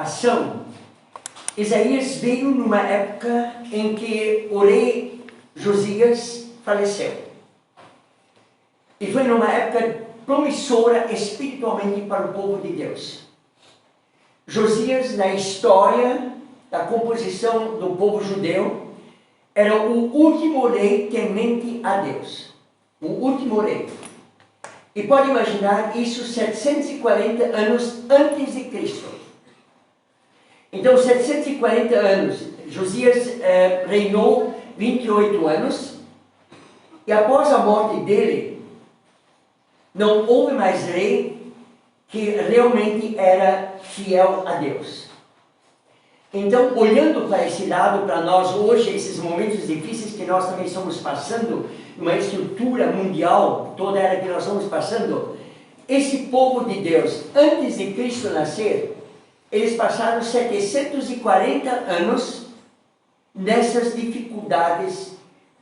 ação, Isaías veio numa época em que o rei Josias faleceu. E foi numa época promissora espiritualmente para o povo de Deus. Josias, na história da composição do povo judeu, era o último rei temente a Deus. O último rei. E pode imaginar isso 740 anos antes de Cristo. Então, 740 anos, Josias reinou 28 anos, e após a morte dele, não houve mais rei que realmente era fiel a Deus. Então, olhando para esse lado, para nós hoje, esses momentos difíceis que nós também estamos passando, uma estrutura mundial, toda ela que nós estamos passando, esse povo de Deus, antes de Cristo nascer, eles passaram 740 anos nessas dificuldades,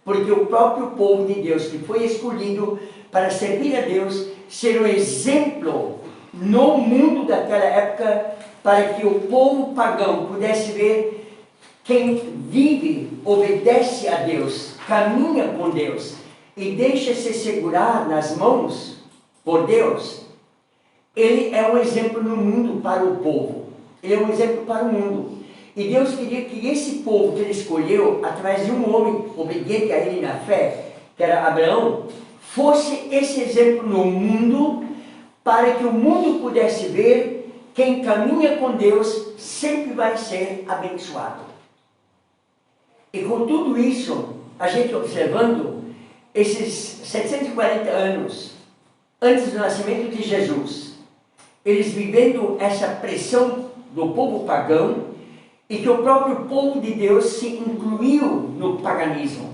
porque o próprio povo de Deus, que foi escolhido para servir a Deus, ser um exemplo no mundo daquela época, para que o povo pagão pudesse ver quem vive, obedece a Deus, caminha com Deus e deixa-se segurar nas mãos por Deus. Ele é um exemplo no mundo para o povo. Ele é um exemplo para o mundo. E Deus queria que esse povo que ele escolheu, através de um homem obediente a ele na fé, que era Abraão, fosse esse exemplo no mundo, para que o mundo pudesse ver quem caminha com Deus sempre vai ser abençoado. E com tudo isso, a gente observando esses 740 anos antes do nascimento de Jesus, eles vivendo essa pressão do povo pagão, e que o próprio povo de Deus se incluiu no paganismo.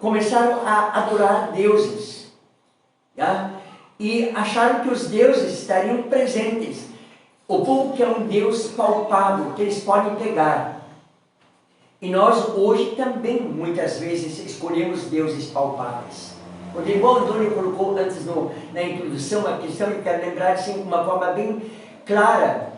Começaram a adorar deuses, tá? E acharam que os deuses estariam presentes. O povo quer um Deus palpável, que eles podem pegar. E nós hoje também, muitas vezes, escolhemos deuses palpáveis. O irmão Antônio colocou antes na introdução a questão, eu quero lembrar assim, de uma forma bem clara,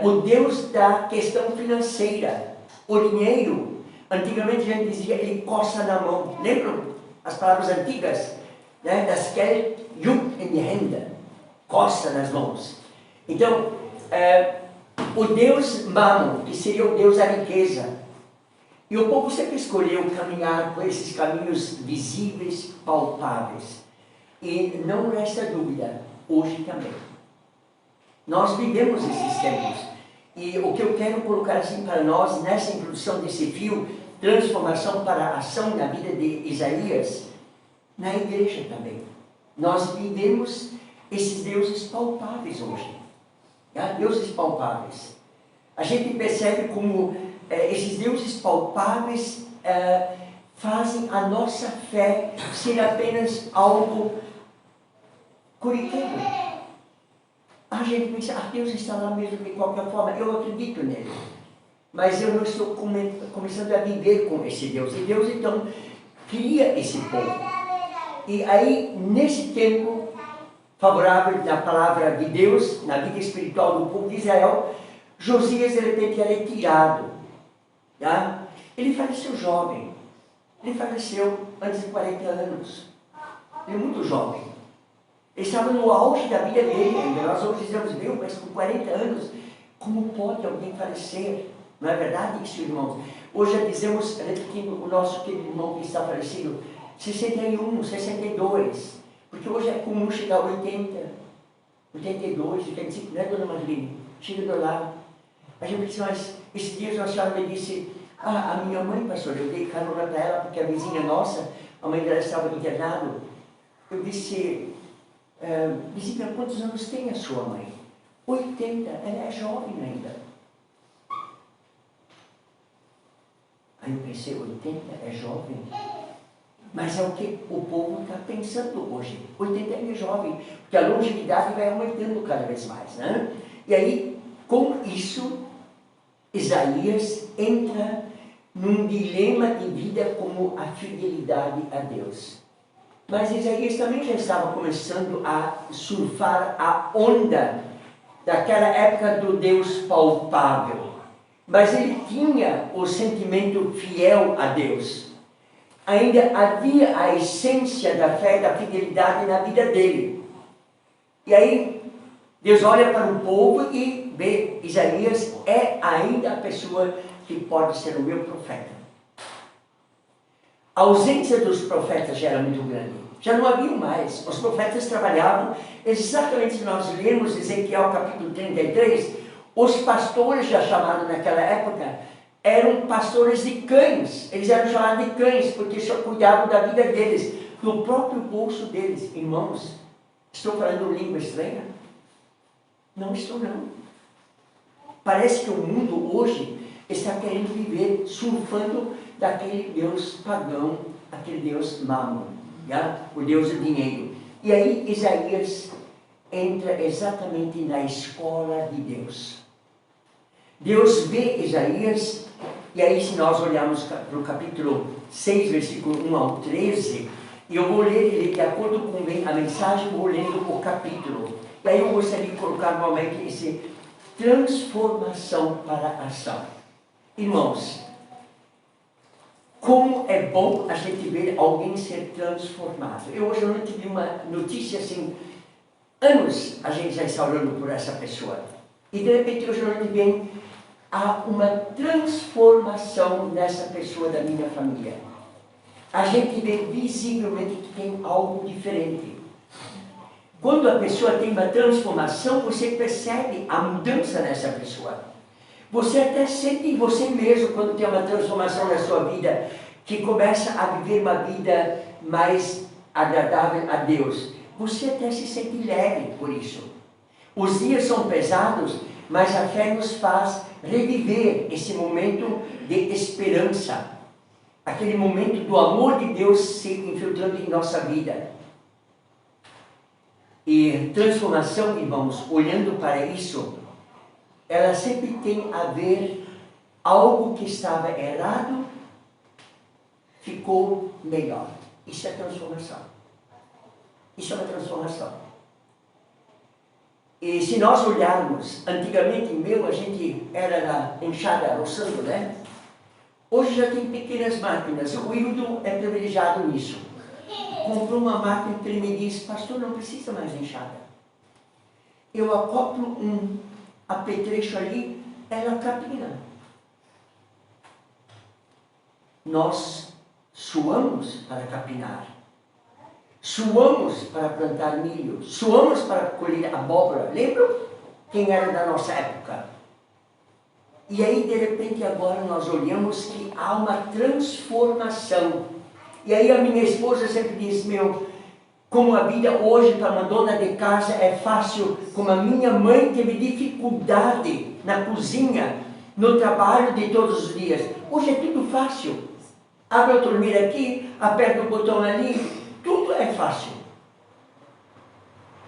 o Deus da questão financeira. O dinheiro, antigamente a gente dizia, ele coça na mão. Lembram as palavras antigas? Né? Das Geld juckt in die Hände, coça nas mãos. Então, o Deus Mammon, que seria o Deus da riqueza. E o povo sempre escolheu caminhar por esses caminhos visíveis, palpáveis. E não resta dúvida, hoje também. Nós vivemos esses tempos. E o que eu quero colocar assim para nós, nessa introdução desse fio, transformação para a ação na vida de Isaías, na igreja também. Nós vivemos esses deuses palpáveis hoje. Deuses palpáveis. A gente percebe como esses deuses palpáveis fazem a nossa fé ser apenas algo corriqueiro. A gente pensa, Deus está lá mesmo de qualquer forma, eu acredito nele. Mas eu não estou começando a viver com esse Deus. E Deus então cria esse povo. E aí, nesse tempo favorável da palavra de Deus, na vida espiritual do povo de Israel, Josias de repente é retirado. Tá? Ele faleceu jovem. Ele faleceu antes de 40 anos. Ele é muito jovem. Ele estava no auge da vida dele ainda. Nós hoje dizemos, meu, mas com 40 anos, como pode alguém falecer? Não é verdade isso, irmãos? Hoje já dizemos, repetindo o nosso querido irmão que está falecido, 61, 62. Porque hoje é comum chegar a 80, 82, 85, né, dona Marilene? Chega do lado. A gente disse, mas esses dias uma senhora me disse, a minha mãe, pastor, eu dei carona para ela, porque a vizinha nossa, a mãe dela estava internada. Eu disse, vizinha, quantos anos tem a sua mãe? 80, ela é jovem ainda. Aí eu pensei, 80 é jovem? Mas é o que o povo está pensando hoje. 80 é jovem, porque a longevidade vai aumentando cada vez mais, né? E aí, com isso, Isaías entra num dilema de vida como a fidelidade a Deus. Mas Isaías também já estava começando a surfar a onda daquela época do Deus palpável, mas ele tinha o sentimento fiel a Deus. Ainda havia a essência da fé e da fidelidade na vida dele. E aí, Deus olha para o povo e vê, Isaías é ainda a pessoa que pode ser o meu profeta. A ausência dos profetas já era muito grande. Já não havia mais. Os profetas trabalhavam, exatamente se nós lermos Ezequiel capítulo 33, os pastores já chamados naquela época, eram pastores de cães. Eles eram chamados de cães, porque só cuidavam da vida deles, do próprio bolso deles. Irmãos, estou falando língua estranha? Não estou, não. Parece que o mundo hoje está querendo viver surfando daquele Deus pagão, aquele Deus Mammon, o Deus do dinheiro. E aí Isaías entra exatamente na escola de Deus. Deus vê Isaías, e aí se nós olharmos para o capítulo 6, versículo 1 ao 13, e eu vou ler ele de acordo com a mensagem, vou lendo o capítulo. E aí eu gostaria de colocar novamente esse transformação para a ação. Irmãos, como é bom a gente ver alguém ser transformado. Eu hoje à noite vi uma notícia assim, anos a gente já está orando por essa pessoa. E de repente hoje à noite vem, há uma transformação nessa pessoa da minha família. A gente vê visivelmente que tem algo diferente. Quando a pessoa tem uma transformação, você percebe a mudança nessa pessoa. Você até sente em você mesmo, quando tem uma transformação na sua vida, que começa a viver uma vida mais agradável a Deus. Você até se sente leve por isso. Os dias são pesados, mas a fé nos faz reviver esse momento de esperança. Aquele momento do amor de Deus se infiltrando em nossa vida. E transformação, irmãos, olhando para isso, ela sempre tem a ver algo que estava errado, ficou melhor. Isso é transformação. Isso é uma transformação. E se nós olharmos, antigamente a gente era na enxada roçando, né? Hoje já tem pequenas máquinas. O Hildo é privilegiado nisso. Comprou uma máquina que ele me disse, pastor, não precisa mais de enxada. Eu acoplo um apetrecho ali, ela capina. Nós suamos para capinar. Suamos para plantar milho. Suamos para colher abóbora. Lembram quem era da nossa época? E aí, de repente, agora nós olhamos que há uma transformação. E aí a minha esposa sempre diz, como a vida hoje para uma dona de casa é fácil, como a minha mãe teve dificuldade na cozinha, no trabalho de todos os dias. Hoje é tudo fácil. Abre a torneira aqui, aperta o botão ali, tudo é fácil.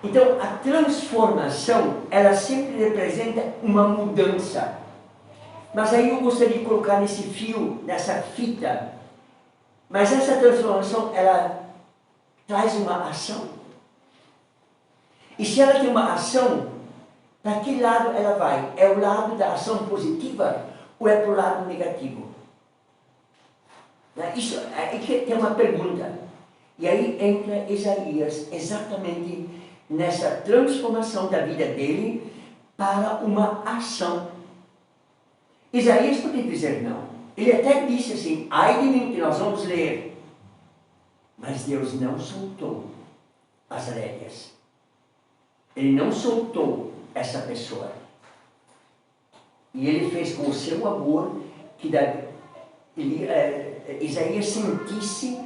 Então a transformação, ela sempre representa uma mudança. Mas aí eu gostaria de colocar nesse fio, nessa fita, mas essa transformação, ela traz uma ação. E se ela tem uma ação, para que lado ela vai? É o lado da ação positiva ou é para o lado negativo? Isso aí tem uma pergunta. E aí entra Isaías exatamente nessa transformação da vida dele para uma ação. Isaías podia dizer não. Ele até disse assim, ai de mim, que nós vamos ler. Mas Deus não soltou as rédeas. Ele não soltou essa pessoa. E ele fez com o seu amor que Isaías sentisse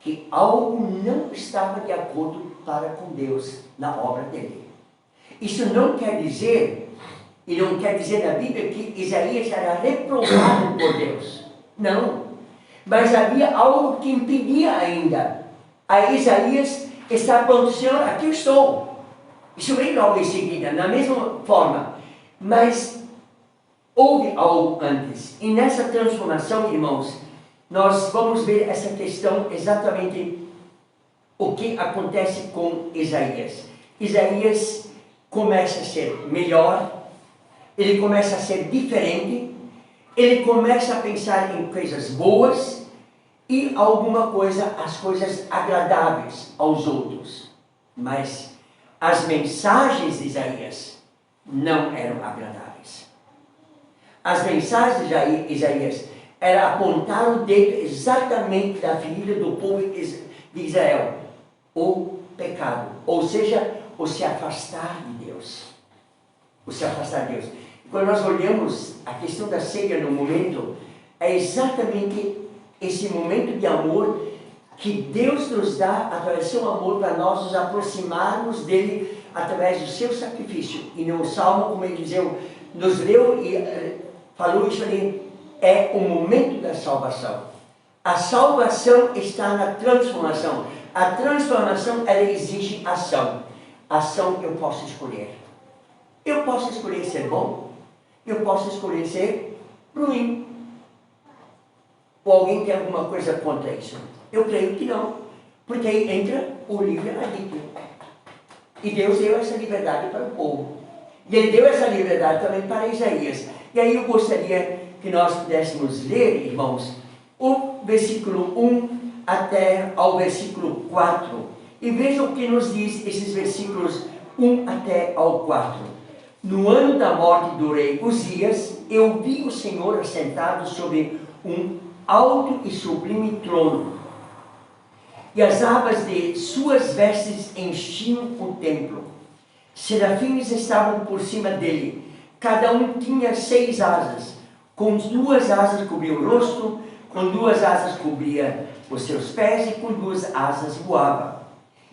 que algo não estava de acordo para com Deus na obra dele. Isso não quer dizer, e não quer dizer na Bíblia que Isaías era reprovado por Deus. Não. Mas havia algo que impedia ainda. A Isaías está pronto, Senhor, aqui eu estou. Isso vem logo em seguida, na mesma forma. Mas houve algo antes. E nessa transformação, irmãos, nós vamos ver essa questão exatamente o que acontece com Isaías. Isaías começa a ser melhor, ele começa a ser diferente, ele começa a pensar em coisas boas e as coisas agradáveis aos outros. Mas as mensagens de Isaías não eram agradáveis. As mensagens de Isaías eram apontar o dedo exatamente da ferida do povo de Israel, o pecado, ou seja, o se afastar de Deus. O se afastar de Deus. Quando nós olhamos a questão da ceia no momento, é exatamente esse momento de amor que Deus nos dá através do seu amor para nós nos aproximarmos dele através do seu sacrifício. E no Salmo, como ele nos leu e falou isso ali, é o momento da salvação. A salvação está na transformação. A transformação, ela exige ação. Ação eu posso escolher. Eu posso escolher ser bom, eu posso escolher ser ruim. Ou alguém tem alguma coisa contra isso? Eu creio que não, porque aí entra o livre-arbítrio. E Deus deu essa liberdade para o povo. E Ele deu essa liberdade também para Isaías. E aí eu gostaria que nós pudéssemos ler, irmãos, o versículo 1 até ao versículo 4. E vejam o que nos diz esses versículos 1 até ao 4. No ano da morte do rei Uzias, eu vi o Senhor assentado sobre um alto e sublime trono, e as abas de suas vestes enchiam o templo. Serafins estavam por cima dele, cada um tinha 6 asas, com 2 asas cobria o rosto, com 2 asas cobria os seus pés, e com 2 asas voava.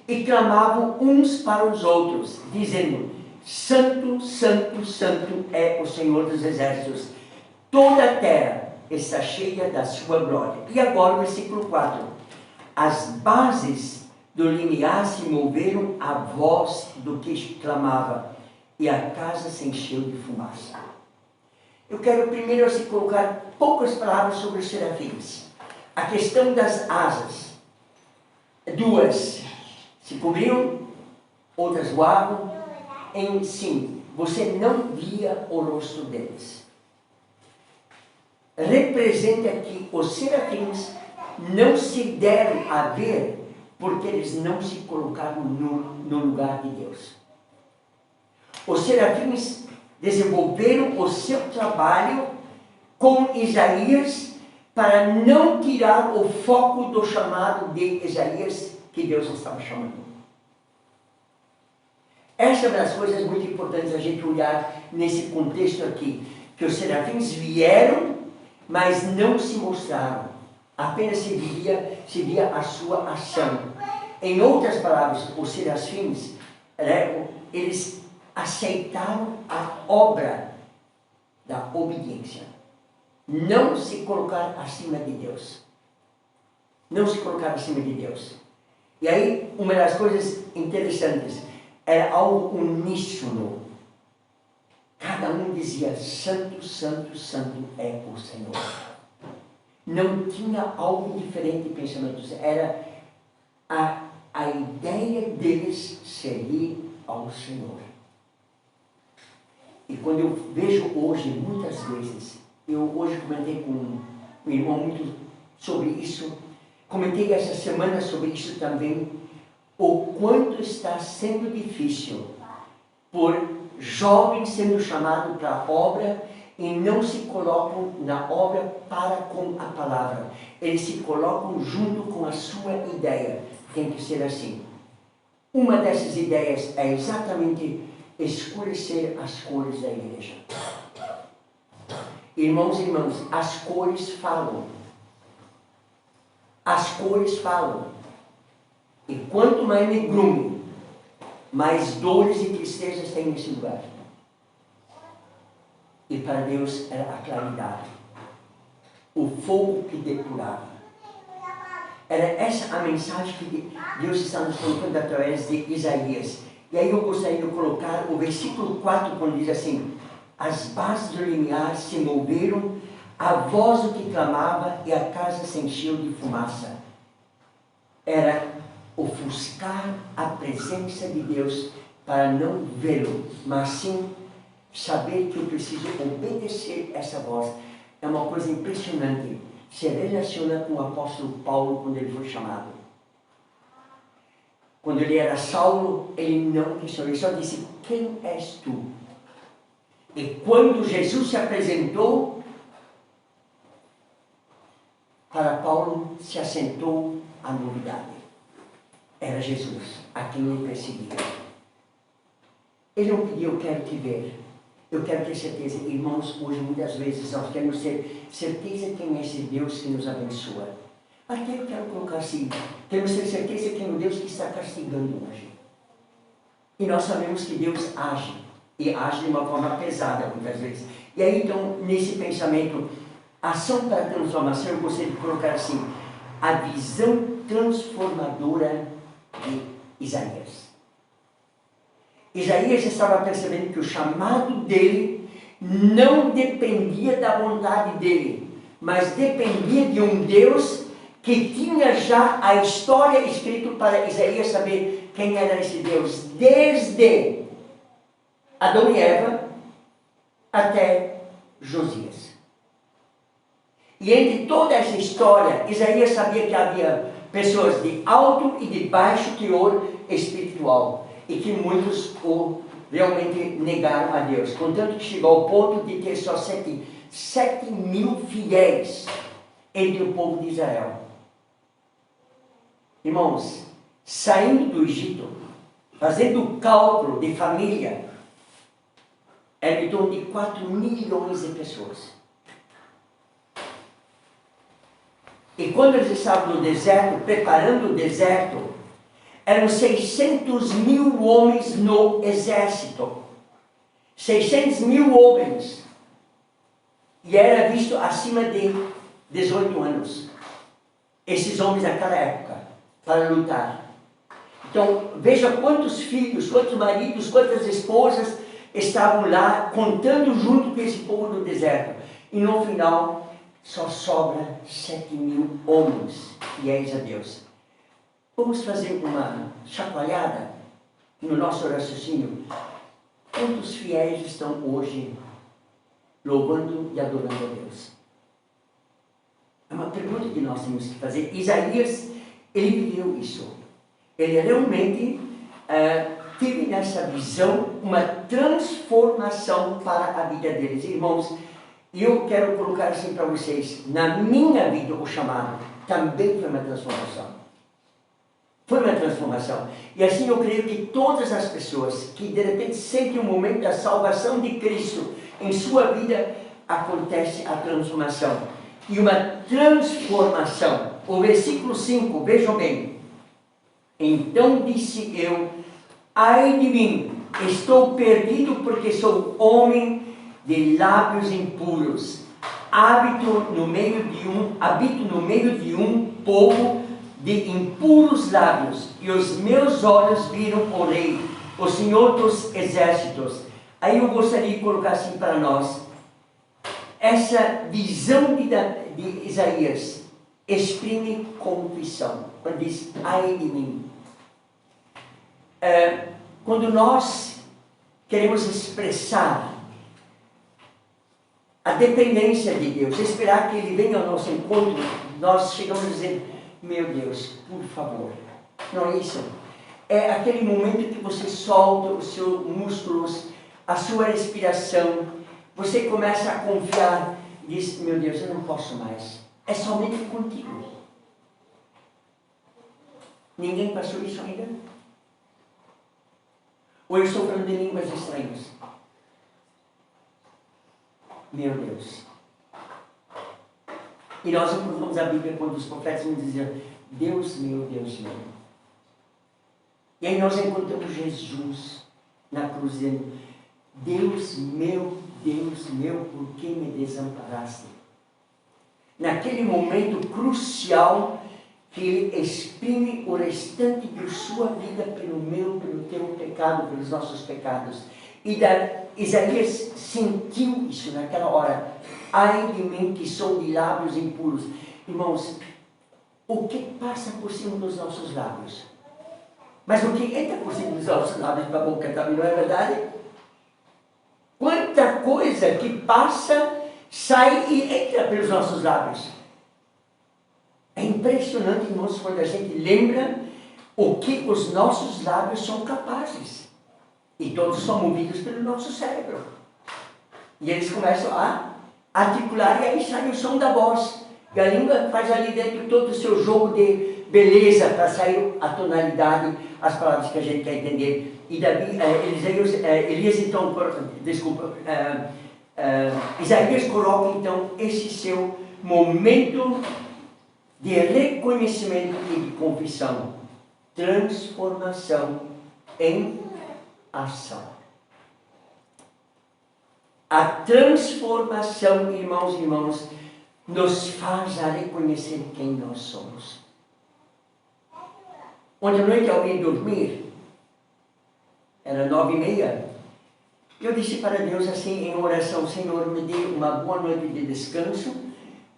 E clamavam uns para os outros, dizendo: Santo, Santo, Santo é o Senhor dos Exércitos, toda a terra está cheia da sua glória. E agora o versículo 4. As bases do limiar se moveram à voz do que clamava, e a casa se encheu de fumaça. Eu quero primeiro assim, colocar poucas palavras sobre os serafins. A questão das asas. 2 se cobriam, outras voavam. Sim, você não via o rosto deles. Representa que os serafins não se deram a ver porque eles não se colocaram no lugar de Deus. Os serafins desenvolveram o seu trabalho com Isaías para não tirar o foco do chamado de Isaías que Deus estava chamando. Essa é uma das coisas muito importantes a gente olhar nesse contexto aqui, que os serafins vieram, mas não se mostraram, apenas se via a sua ação. Em outras palavras, os serafins, eles aceitaram a obra da obediência, não se colocar acima de Deus, não se colocar acima de Deus. E aí, uma das coisas interessantes, era algo uníssono. Cada um dizia: Santo, Santo, Santo é o Senhor. Não tinha algo diferente de pensamentos. Era a ideia deles servir ao Senhor. E quando eu vejo hoje, muitas vezes, eu hoje comentei com um irmão muito sobre isso, comentei essa semana sobre isso também, o quanto está sendo difícil por jovens sendo chamados para a obra e não se colocam na obra para com a palavra. Eles se colocam junto com a sua ideia. Tem que ser assim. Uma dessas ideias é exatamente escurecer as cores da igreja. Irmãos e irmãs, as cores falam. As cores falam. E quanto mais negrume, mais dores e tristezas tem nesse lugar. E para Deus era a claridade, o fogo que depurava. Era essa a mensagem que Deus está nos colocando através de Isaías. E aí eu gostaria de colocar o versículo 4, quando diz assim: as bases do limiar se moveram, a voz do que clamava, e a casa se encheu de fumaça. Era ofuscar a presença de Deus para não vê-lo, mas sim saber que eu preciso obedecer essa voz. É uma coisa impressionante. Se relaciona com o apóstolo Paulo quando ele foi chamado. Quando ele era Saulo, ele não questionou, ele só disse: quem és tu? E quando Jesus se apresentou, para Paulo se assentou a novidade. Era Jesus, a quem ele perseguia. Ele não pediu: eu quero te ver, eu quero ter certeza. Irmãos, hoje muitas vezes nós queremos ter certeza quem é esse Deus que nos abençoa. Até eu quero colocar assim: temos ter certeza quem é o Deus que está castigando hoje. E nós sabemos que Deus age, e age de uma forma pesada muitas vezes. E aí então, nesse pensamento, ação para transformação, eu gostaria de colocar assim: a visão transformadora de Isaías. Isaías estava percebendo que o chamado dele não dependia da vontade dele, mas dependia de um Deus que tinha já a história escrita para Isaías saber quem era esse Deus, desde Adão e Eva até Josias. E entre toda essa história, Isaías sabia que havia pessoas de alto e de baixo teor espiritual, e que muitos o realmente negaram a Deus, contanto que chegou ao ponto de ter só 7.000 fiéis entre o povo de Israel. Irmãos, saindo do Egito, fazendo o cálculo de família, era em torno de 4 milhões de pessoas. E quando eles estavam no deserto, preparando o deserto, eram 600.000 homens no exército. 600.000 homens. E era visto acima de 18 anos. Esses homens naquela época, para lutar. Então, veja quantos filhos, quantos maridos, quantas esposas estavam lá, contando junto com esse povo no deserto. E no final, só sobra 7.000 homens fiéis a Deus. Vamos fazer uma chacoalhada no nosso raciocínio. Quantos fiéis estão hoje louvando e adorando a Deus? É uma pergunta que nós temos que fazer. Isaías, ele viveu isso. Ele realmente teve nessa visão uma transformação para a vida deles. Irmãos, eu quero colocar assim para vocês, na minha vida o chamado também foi uma transformação. Foi uma transformação. E assim eu creio que todas as pessoas que de repente sentem o momento da salvação de Cristo em sua vida, acontece a transformação. E uma transformação. O versículo 5, vejam bem. Então disse eu: ai de mim, estou perdido porque sou homem de lábios impuros. Habito no meio de um povo de impuros lábios, e os meus olhos viram o Rei, o Senhor dos Exércitos. Aí eu gostaria de colocar assim para nós, essa visão de Isaías exprime confissão, quando diz: ai de mim. Quando nós queremos expressar a dependência de Deus, esperar que Ele venha ao nosso encontro, nós chegamos a dizer: meu Deus, por favor. Não é isso? É aquele momento que você solta os seus músculos, a sua respiração, você começa a confiar e diz: meu Deus, eu não posso mais. É somente contigo. Ninguém passou isso ainda? Ou eu estou falando de línguas estranhas? Meu Deus. E nós encontramos a Bíblia quando os profetas nos diziam: Deus meu, Deus meu. E aí nós encontramos Jesus na cruz dizendo: Deus meu, por que me desamparaste? Naquele momento crucial que ele exprime o restante de sua vida pelo meu, pelo teu pecado, pelos nossos pecados. E Isaías sentiu isso naquela hora. Ai de mim que sou de lábios impuros. Irmãos, o que passa por cima dos nossos lábios? Mas o que entra por cima dos nossos lábios para a boca também não é verdade? Quanta coisa que passa, sai e entra pelos nossos lábios. É impressionante, irmãos, quando a gente lembra o que os nossos lábios são capazes. E todos são movidos pelo nosso cérebro. E eles começam a articular e aí sai o som da voz. E a língua faz ali dentro todo o seu jogo de beleza para sair a tonalidade, as palavras que a gente quer entender. E Davi, Elias então, desculpa, Isaías coloca então esse seu momento de reconhecimento e de confissão, transformação em ação. A transformação, irmãos e irmãs, nos faz a reconhecer quem nós somos. Ontem à noite, ao ir dormir, era 9h30, eu disse para Deus assim, em oração: Senhor, me dê uma boa noite de descanso,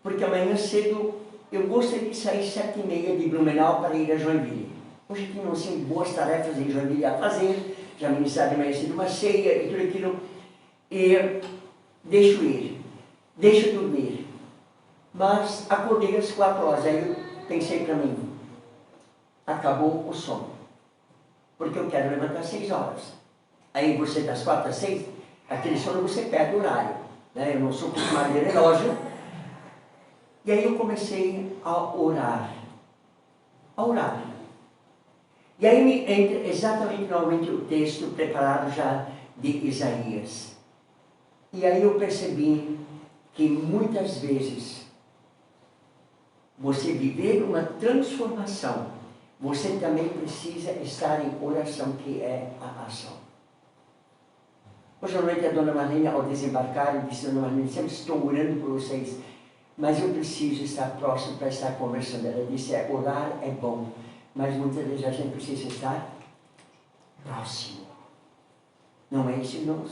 porque amanhã cedo eu gostaria de sair 7h30 de Blumenau para ir a Joinville. Hoje tinham assim boas tarefas em Joinville a fazer, já ministrar de manhã cedo uma ceia e tudo aquilo, e deixo ir, deixo dormir. Mas acordei às 4h, aí eu pensei para mim, acabou o sono, porque eu quero levantar às 6h. Aí você das 4 às 6, aquele sono você perde o horário, né? Eu não sou acostumado de relógio. E aí eu comecei a orar. E aí me entra exatamente novamente o texto preparado já de Isaías. E aí eu percebi que muitas vezes você viver uma transformação, você também precisa estar em oração, que é a ação. Hoje à noite a Dona Marlene, ao desembarcar, disse: Dona Marlene, sempre estou orando por vocês, mas eu preciso estar próximo para estar conversando. Ela disse: orar é bom, mas muitas vezes a gente precisa estar próximo. Não é isso, irmãos?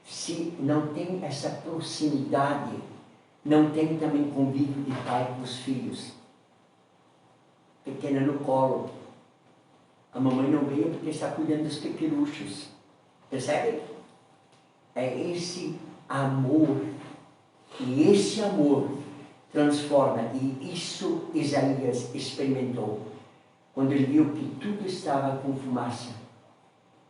Se não tem essa proximidade, não tem também convívio de pai com os filhos. Pequena no colo. A mamãe não veio porque está cuidando dos pequeruchos. Percebe? É esse amor. E esse amor transforma. E isso Isaías experimentou. Quando ele viu que tudo estava com fumaça.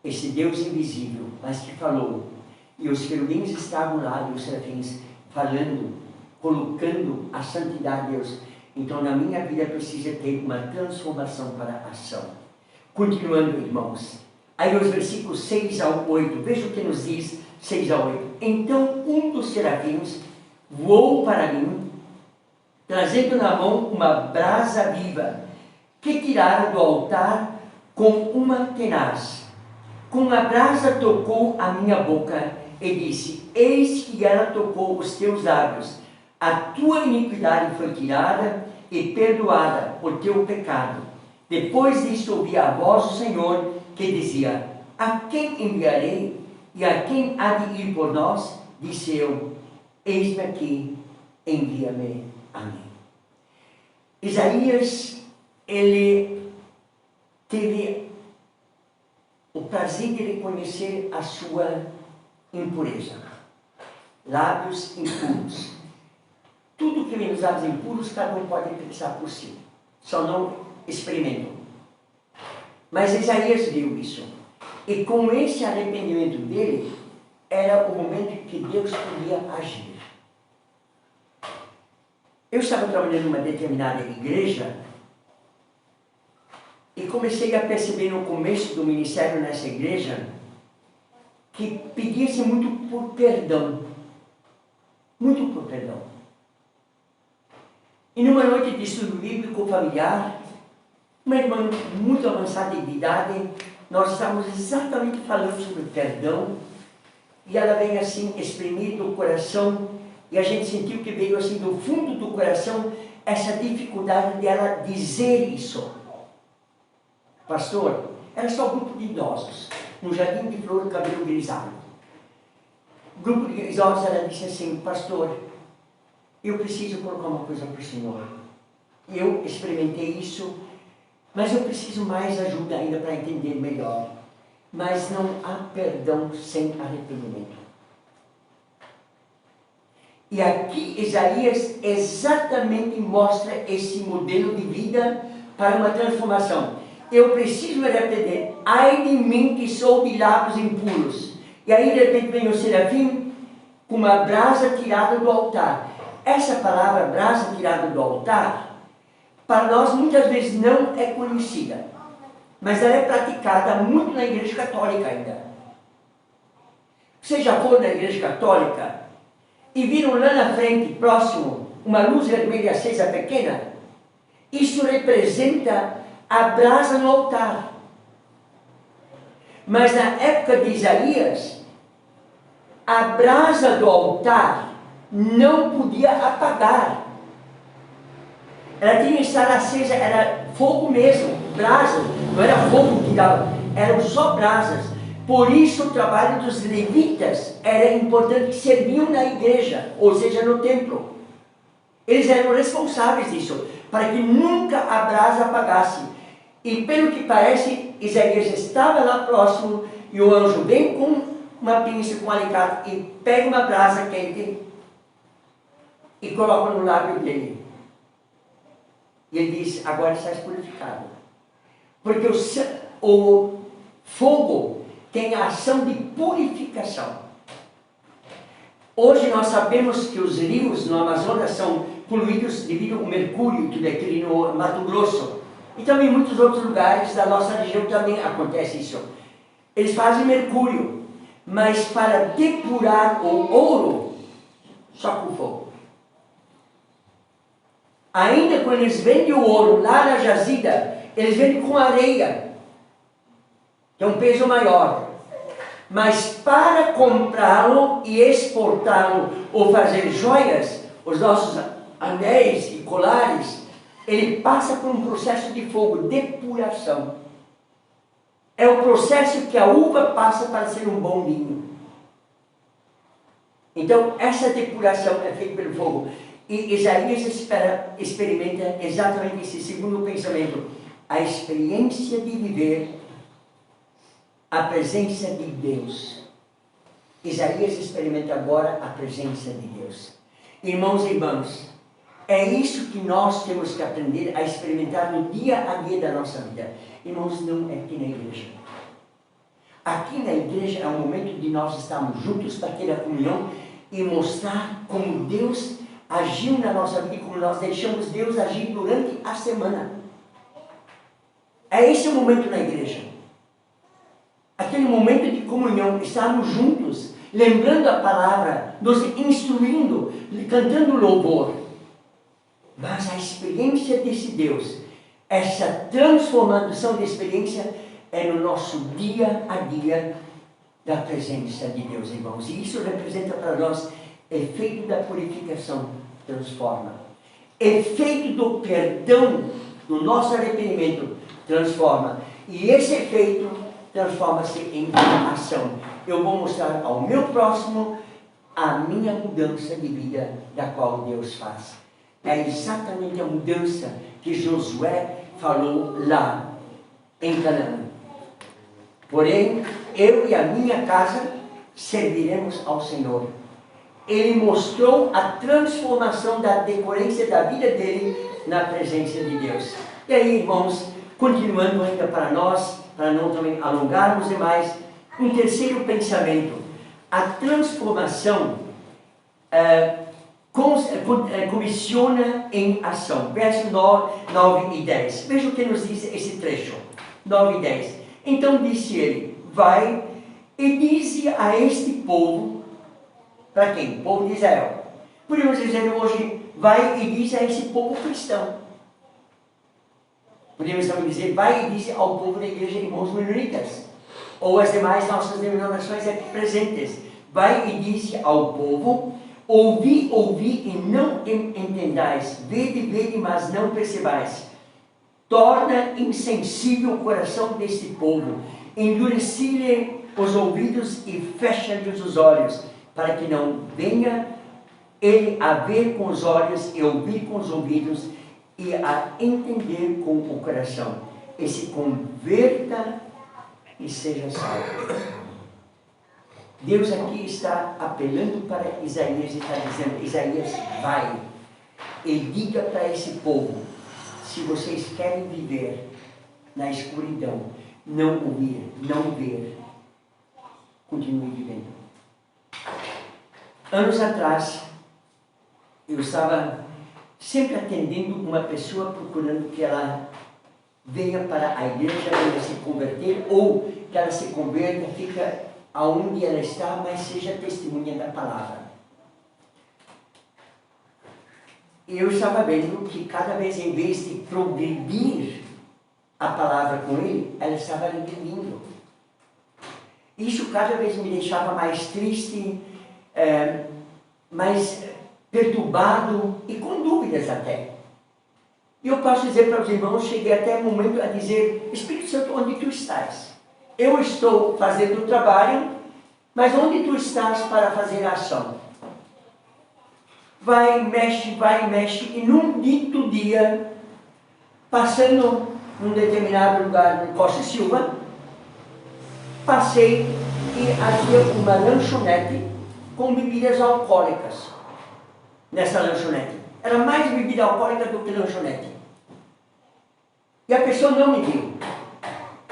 Esse Deus invisível, mas que falou. E os querubins estavam lá, e os serafins, falando, colocando a santidade de Deus. Então, na minha vida precisa ter uma transformação para a ação. Continuando, irmãos. Aí os versículos 6 ao 8, veja o que nos diz 6 ao 8. Então, um dos serafins voou para mim, trazendo na mão uma brasa viva, que tirara do altar com uma tenaz. Com a brasa tocou a minha boca e disse: eis que ela tocou os teus lábios. A tua iniquidade foi tirada e perdoada por teu pecado. Depois disso ouvi a voz do Senhor que dizia: a quem enviarei e a quem há de ir por nós? Disse eu: eis-me aqui, envia-me a mim. Isaías, ele teve o prazer de reconhecer a sua impureza. Lábios impuros. Tudo que vem dos lábios impuros, cada um pode pensar por si. Só não experimentam. Mas Isaías viu isso. E com esse arrependimento dele, era o momento em que Deus podia agir. Eu estava trabalhando numa determinada igreja e comecei a perceber no começo do ministério nessa igreja que pedia-se muito por perdão. Muito por perdão. E numa noite de estudo bíblico familiar, uma irmã muito avançada de idade, nós estávamos exatamente falando sobre perdão, e ela veio assim exprimir do coração, e a gente sentiu que veio assim do fundo do coração essa dificuldade dela dizer isso. Pastor, era só um grupo de idosos, no Jardim de Flor, cabelo grisalho. O grupo de idosos, ela disse assim: pastor, eu preciso colocar uma coisa para o senhor. Eu experimentei isso Mas eu preciso mais ajuda ainda para entender melhor. Mas não há perdão sem arrependimento. E aqui Isaías exatamente mostra esse modelo de vida para uma transformação. Eu preciso me arrepender. Ai de mim que sou de lábios impuros. E aí de repente vem o serafim com uma brasa tirada do altar. Essa palavra brasa tirada do altar, para nós muitas vezes não é conhecida. Mas ela é praticada muito na igreja católica ainda. Você já foi na igreja católica e viram lá na frente, próximo, uma luz vermelha acesa pequena? Isso representa a brasa no altar. Mas na época de Isaías, a brasa do altar não podia apagar. Ela tinha que estar acesa, era fogo mesmo, brasa, não era fogo que dava, eram só brasas. Por isso o trabalho dos levitas era importante, que serviam na igreja, ou seja, no templo. Eles eram responsáveis disso, para que nunca a brasa apagasse. E pelo que parece, Isaías estava lá próximo, e o anjo vem com uma pinça, com um alicate, e pega uma brasa quente, e coloca no lábio dele. E ele diz, agora estás purificado. Porque o fogo tem a ação de purificação. Hoje nós sabemos que os rios no Amazonas são poluídos devido ao mercúrio, tudo aquele no Mato Grosso. E também em muitos outros lugares da nossa região também acontece isso. Eles fazem mercúrio, mas para depurar o ouro, só com fogo. Ainda quando eles vendem o ouro lá na jazida, eles vendem com areia, que é um peso maior. Mas para comprá-lo e exportá-lo ou fazer joias, os nossos anéis e colares, ele passa por um processo de fogo, depuração. É o processo que a uva passa para ser um bom vinho. Então, essa depuração é feita pelo fogo. E Isaías experimenta exatamente esse segundo pensamento. A experiência de viver a presença de Deus. Isaías experimenta agora a presença de Deus. Irmãos e irmãs, é isso que nós temos que aprender a experimentar no dia a dia da nossa vida. Irmãos, não é aqui na igreja. Aqui na igreja é o momento de nós estarmos juntos para ter a comunhão e mostrar como Deus agiu na nossa vida e como nós deixamos Deus agir durante a semana. É esse o momento na igreja. Aquele momento de comunhão, estarmos juntos, lembrando a palavra, nos instruindo, cantando louvor. Mas a experiência desse Deus, essa transformação de experiência é no nosso dia a dia da presença de Deus, irmãos. E isso representa para nós efeito da purificação, transforma. Efeito do perdão, do nosso arrependimento, transforma. E esse efeito transforma-se em ação. Eu vou mostrar ao meu próximo a minha mudança de vida, da qual Deus faz. É exatamente a mudança que Josué falou lá em Canaã. Porém, eu e a minha casa serviremos ao Senhor. Ele mostrou a transformação da decorrência da vida dele na presença de Deus. E aí, irmãos, continuando ainda para nós, para não também alongarmos demais, um terceiro pensamento. A transformação comissiona em ação. Verso 9 e 10. Veja o que nos diz esse trecho. 9 e 10. Então disse ele, vai e dize a este povo, para quem? O povo de Israel. Podemos dizer hoje, vai e diz a esse povo cristão. Podemos também dizer, vai e diz ao povo da igreja de irmãos menonitas, ou as demais nossas denominações aqui presentes. Vai e diz ao povo, ouvi, ouvi e não entendais, vede, vede, mas não percebais. Torna insensível o coração deste povo, endureci-lhe os ouvidos e fecha-lhes os olhos, para que não venha ele a ver com os olhos e ouvir com os ouvidos e a entender com o coração. e se converta e seja salvo. Deus aqui está apelando para Isaías e está dizendo: Isaías, vai e diga para esse povo, se vocês querem viver na escuridão, não ouvir, não ver, continue vivendo. Anos atrás, eu estava sempre atendendo uma pessoa procurando que ela venha para a igreja, venha se converter, ou que ela se converta, fica aonde ela está, mas seja testemunha da palavra. E eu estava vendo que cada vez, em vez de progredir a palavra com ele, ela estava regredindo. Isso cada vez me deixava mais triste, mais perturbado e com dúvidas até. E eu posso dizer para os irmãos, cheguei até o momento a dizer: Espírito Santo, onde tu estás? Eu estou fazendo o trabalho, mas onde tu estás para fazer a ação? Vai, mexe, e num dito dia, passando num determinado lugar no Costa Silva, passei e havia uma lanchonete com bebidas alcoólicas nessa lanchonete. Era mais bebida alcoólica do que lanchonete. E a pessoa não me viu.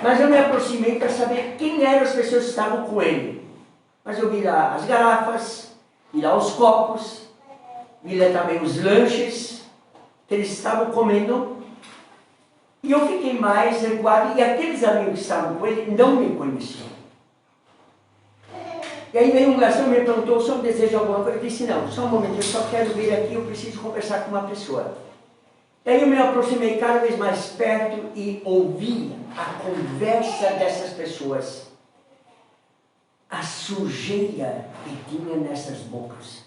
Mas eu me aproximei para saber quem eram as pessoas que estavam com ele. Mas eu vi lá as garrafas, vi lá os copos, vi lá também os lanches que eles estavam comendo. E eu fiquei mais recuado, e aqueles amigos que estavam com ele não me conheciam. E aí veio um garçom e me perguntou: o senhor deseja alguma coisa? Eu disse: não, só um momento, eu só quero vir aqui, eu preciso conversar com uma pessoa. E aí eu me aproximei cada vez mais perto e ouvi a conversa dessas pessoas. A sujeira que tinha nessas bocas.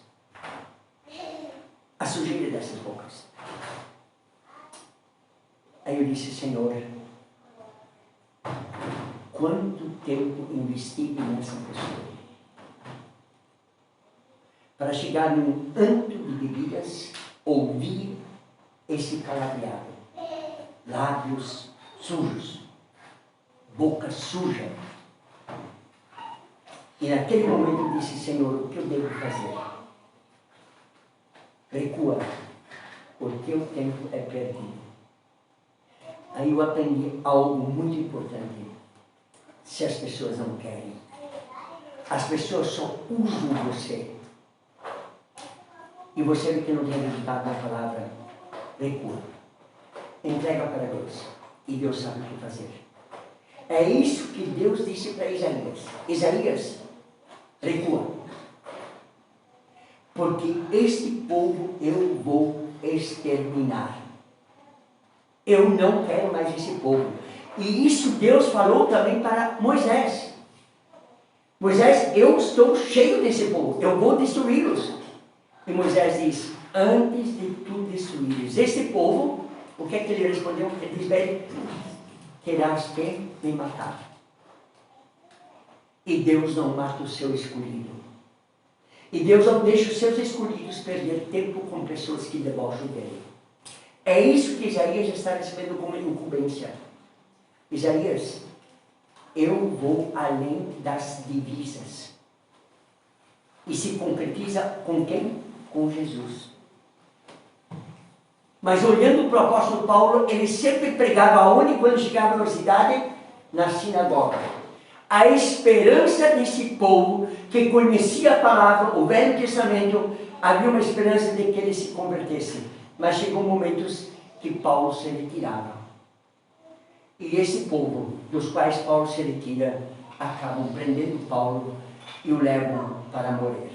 A sujeira dessas bocas. Aí eu disse: Senhor, quanto tempo investido nessa pessoa para chegar num antro de bebidas, ouvir esse palavreado, lábios sujos, boca suja. E naquele momento eu disse: Senhor, o que eu devo fazer? Recua, porque o tempo é perdido. Aí eu aprendi algo muito importante. Se as pessoas não querem, as pessoas só usam você. E você que não tem resultado na palavra, recua. Entrega para Deus. E Deus sabe o que fazer. É isso que Deus disse para Isaías. Isaías, recua. Porque este povo eu vou exterminar. Eu não quero mais esse povo. E isso Deus falou também para Moisés. Moisés, eu estou cheio desse povo, eu vou destruí-los. E Moisés diz: antes de tu destruires este povo, o que é que ele respondeu? Ele diz: bem, terás que me matar. E Deus não mata o seu escolhido. E Deus não deixa os seus escolhidos perder tempo com pessoas que debocham dele. É isso que Isaías está recebendo como incumbência. Isaías, eu vou além das divisas. E se concretiza com quem? Com Jesus. Mas olhando para o apóstolo Paulo, ele sempre pregava aonde? Quando chegava na cidade? Na sinagoga. A esperança desse povo que conhecia a palavra, o Velho Testamento, havia uma esperança de que ele se convertesse. Mas chegou momentos que Paulo se retirava. E esse povo, dos quais Paulo se retira, acabam prendendo Paulo e o levam para morrer.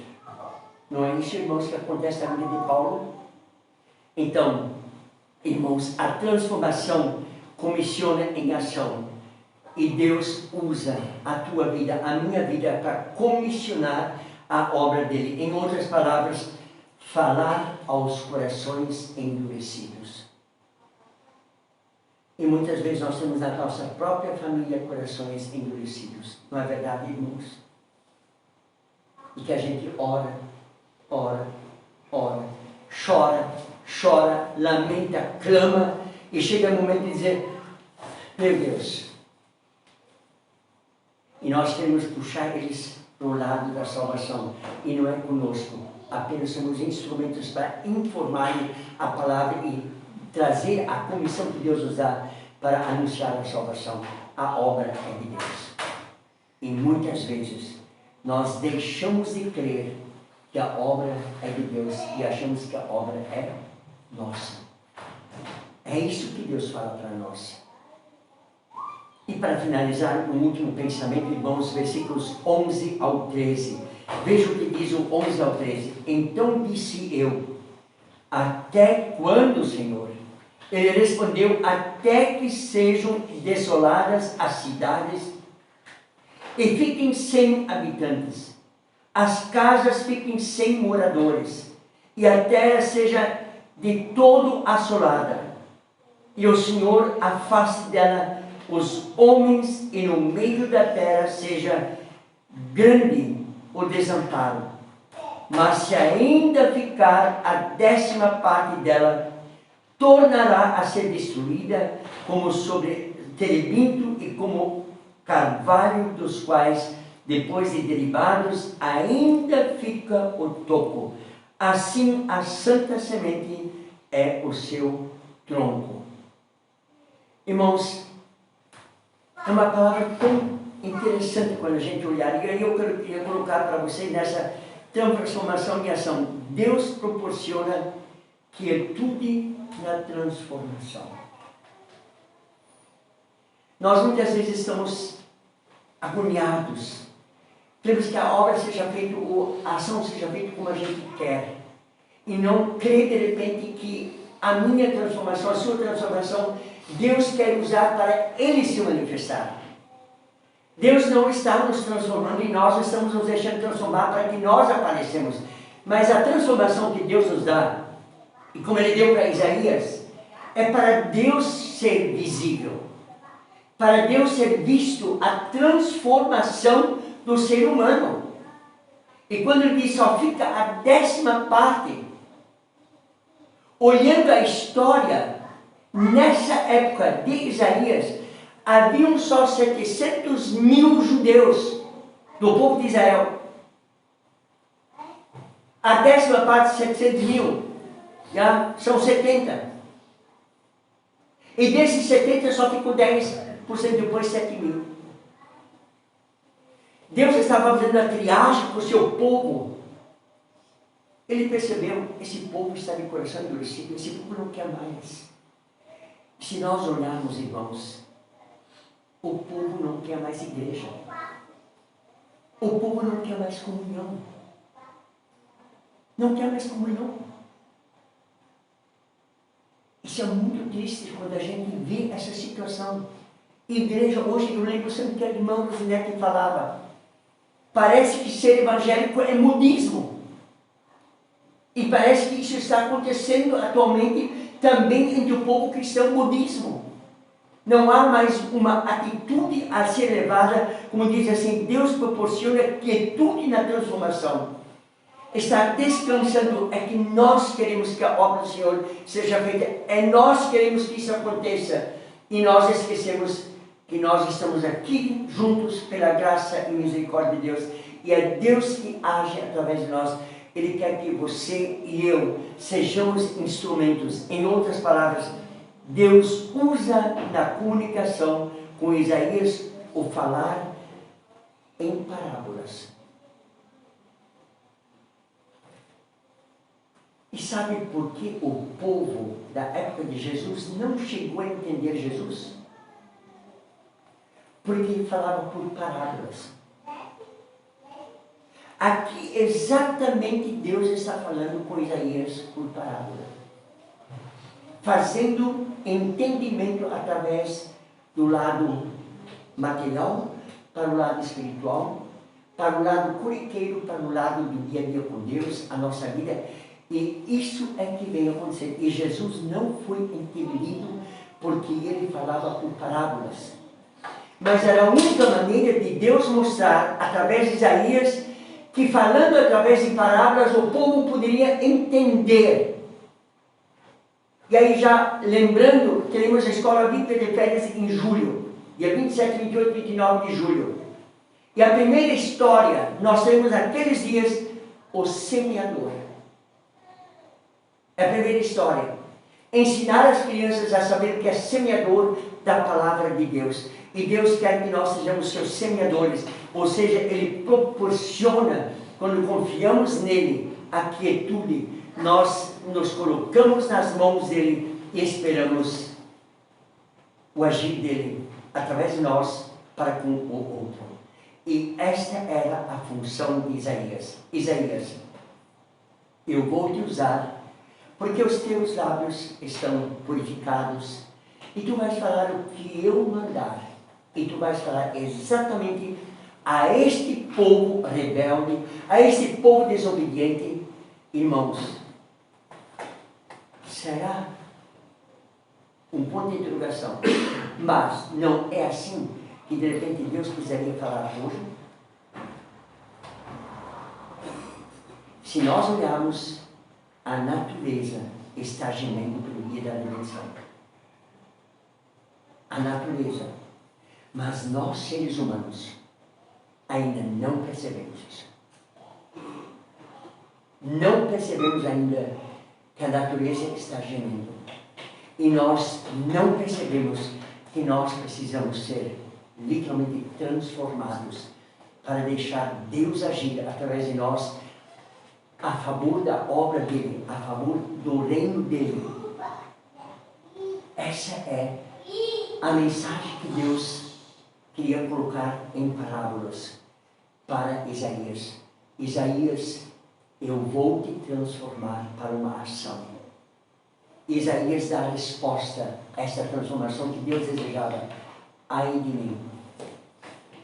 Não é isso, irmãos, que acontece na vida de Paulo? Então, irmãos, a transformação comissiona em ação. E Deus usa a tua vida, a minha vida, para comissionar a obra dele. Em outras palavras, falar aos corações endurecidos. E muitas vezes nós temos na nossa própria família corações endurecidos. Não é verdade, irmãos? E que a gente ora, chora, lamenta, clama, e chega o momento de dizer: Meu Deus. E nós queremos puxar eles para o lado da salvação. E não é conosco. Apenas somos instrumentos para informar a palavra e trazer a comissão que Deus nos dá para anunciar a salvação. A obra é de Deus. E muitas vezes nós deixamos de crer que a obra é de Deus e achamos que a obra é nossa. É isso que Deus fala para nós. E para finalizar, um último pensamento, irmãos, versículos 11 ao 13. Veja o que diz o 11 ao 13. Então disse eu, até quando, Senhor? Ele respondeu, até que sejam desoladas as cidades e fiquem sem habitantes, as casas fiquem sem moradores, e a terra seja de todo assolada, e o Senhor afaste dela os homens, e no meio da terra seja grande o desamparo. Mas se ainda ficar a 10ª parte dela, tornará a ser destruída como sobre terebinto e como carvalho, dos quais, depois de derribados, ainda fica o toco. Assim a santa semente é o seu tronco. Irmãos, é uma palavra tão interessante quando a gente olhar, e aí eu queria colocar para vocês nessa transformação e ação. Deus proporciona quietude na transformação. Nós muitas vezes estamos agoniados. Queremos que a obra seja feita, a ação seja feita como a gente quer. E não crer de repente que a minha transformação, a sua transformação, Deus quer usar para Ele se manifestar. Deus não está nos transformando e nós estamos nos deixando transformar para que nós aparecemos. Mas a transformação que Deus nos dá, e como Ele deu para Isaías, é para Deus ser visível. Para Deus ser visto a transformação do ser humano. E quando Ele diz só fica a 10ª parte, olhando a história, nessa época de Isaías, haviam só 700.000 judeus do povo de Israel. A 10ª parte, 700.000, já são 70. E desses 70 só ficou 10%, depois 7.000. Deus estava fazendo a triagem para o seu povo. Ele percebeu, esse povo está de coração endurecido, esse povo não quer mais. Se nós olharmos, irmãos, o povo não quer mais igreja. O povo não quer mais comunhão. Não quer mais comunhão. Isso é muito triste quando a gente vê essa situação. Igreja hoje, eu lembro sempre que a irmã Rosinete falava, parece que ser evangélico é modismo. E parece que isso está acontecendo atualmente também entre o povo cristão, modismo. Não há mais uma atitude a ser levada, como diz assim, Deus proporciona quietude na transformação. Estar descansando é que nós queremos que a obra do Senhor seja feita, é nós queremos que isso aconteça, e nós esquecemos que nós estamos aqui juntos pela graça e misericórdia de Deus, e é Deus que age através de nós. Ele quer que você e eu sejamos instrumentos. Em outras palavras, Deus usa na comunicação com Isaías o falar em parábolas. E sabe por que o povo da época de Jesus não chegou a entender Jesus? Porque ele falava por parábolas. Aqui exatamente Deus está falando com Isaías por parábola, fazendo entendimento através do lado material para o lado espiritual, para o lado corriqueiro, para o lado do dia a dia com Deus, a nossa vida. E isso é que vem acontecer. E Jesus não foi entendido porque ele falava por parábolas. Mas era a única maneira de Deus mostrar, através de Isaías, que falando através de parábolas, o povo poderia entender. E aí já lembrando, teremos a escola bíblica de férias em julho, dia 27, 28 e 29 de julho. E a primeira história, nós teremos naqueles dias o semeador. É a primeira história. Ensinar as crianças a saber que é semeador da palavra de Deus. E Deus quer que nós sejamos seus semeadores. Ou seja, Ele proporciona, quando confiamos nele, a quietude. Nós nos colocamos nas mãos dele e esperamos o agir dele através de nós para com o outro. E esta era a função de Isaías. Isaías, eu vou te usar porque os teus lábios estão purificados e tu vais falar o que eu mandar. E tu vais falar exatamente a este povo rebelde, a este povo desobediente. Irmãos, será um ponto de interrogação, mas não é assim que de repente Deus quiseria falar hoje? Se nós olharmos, a natureza está gemendo pelo dia da redenção. A natureza. Mas nós, seres humanos, ainda não percebemos isso. Não percebemos ainda que a natureza está gemendo. E nós não percebemos que nós precisamos ser literalmente transformados para deixar Deus agir através de nós a favor da obra dele, a favor do reino dele. Essa é a mensagem que Deus queria colocar em parábolas para Isaías. Isaías, eu vou te transformar para uma ação. Isaías dá a resposta a esta transformação que Deus desejava. Ai de mim,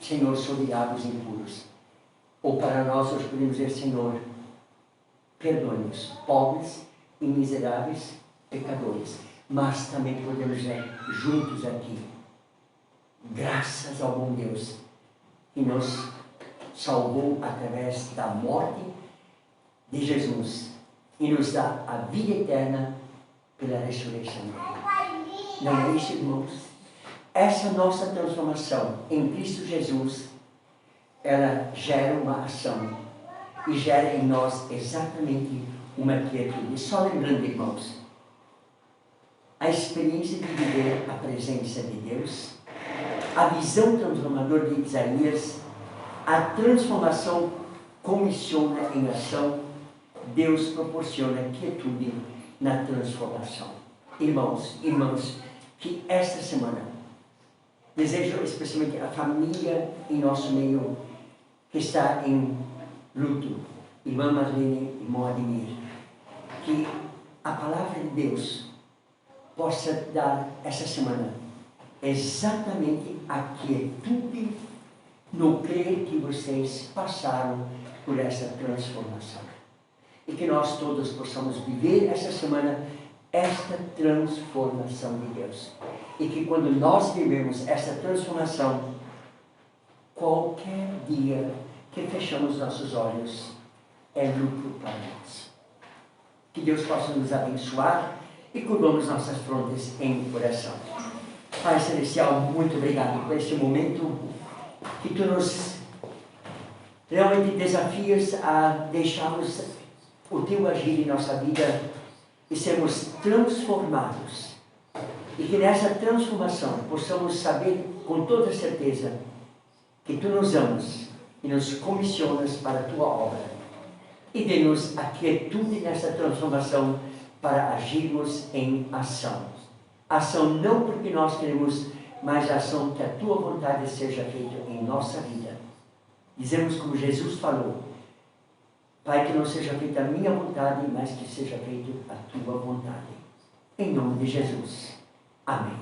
Senhor, sou de lábios impuros. Ou para nós hoje podemos dizer, Senhor, perdoe-nos, pobres e miseráveis pecadores. Mas também podemos dizer juntos aqui, graças ao bom Deus que nos salvou através da morte de Jesus e nos dá a vida eterna pela ressurreição dele. Não é isso, irmãos? Essa nossa transformação em Cristo Jesus, ela gera uma ação e gera em nós exatamente uma quietude. Só lembrando, irmãos, a experiência de viver a presença de Deus, a visão transformadora de Isaías, a transformação comissiona em ação, Deus proporciona quietude na transformação. Irmãos, irmãs, que esta semana, desejo especialmente a família em nosso meio, que está em luto, irmã Marlene, irmão Ademir, que a palavra de Deus possa dar essa semana exatamente a quietude no crer que vocês passaram por essa transformação. E que nós todos possamos viver essa semana esta transformação de Deus. E que quando nós vivemos essa transformação, qualquer dia que fechamos nossos olhos é lucro para nós. Que Deus possa nos abençoar e curvamos nossas frontes em oração. Pai Celestial, muito obrigado por este momento que Tu nos realmente desafias a deixarmos o Teu agir em nossa vida e sermos transformados. E que nessa transformação possamos saber com toda certeza que Tu nos amas e nos comissionas para a Tua obra. E dê-nos a quietude nessa transformação para agirmos em ação. Ação não porque nós queremos, mas ação que a Tua vontade seja feita em nossa vida. Dizemos como Jesus falou, Pai, que não seja feita a minha vontade, mas que seja feita a Tua vontade. Em nome de Jesus. Amém.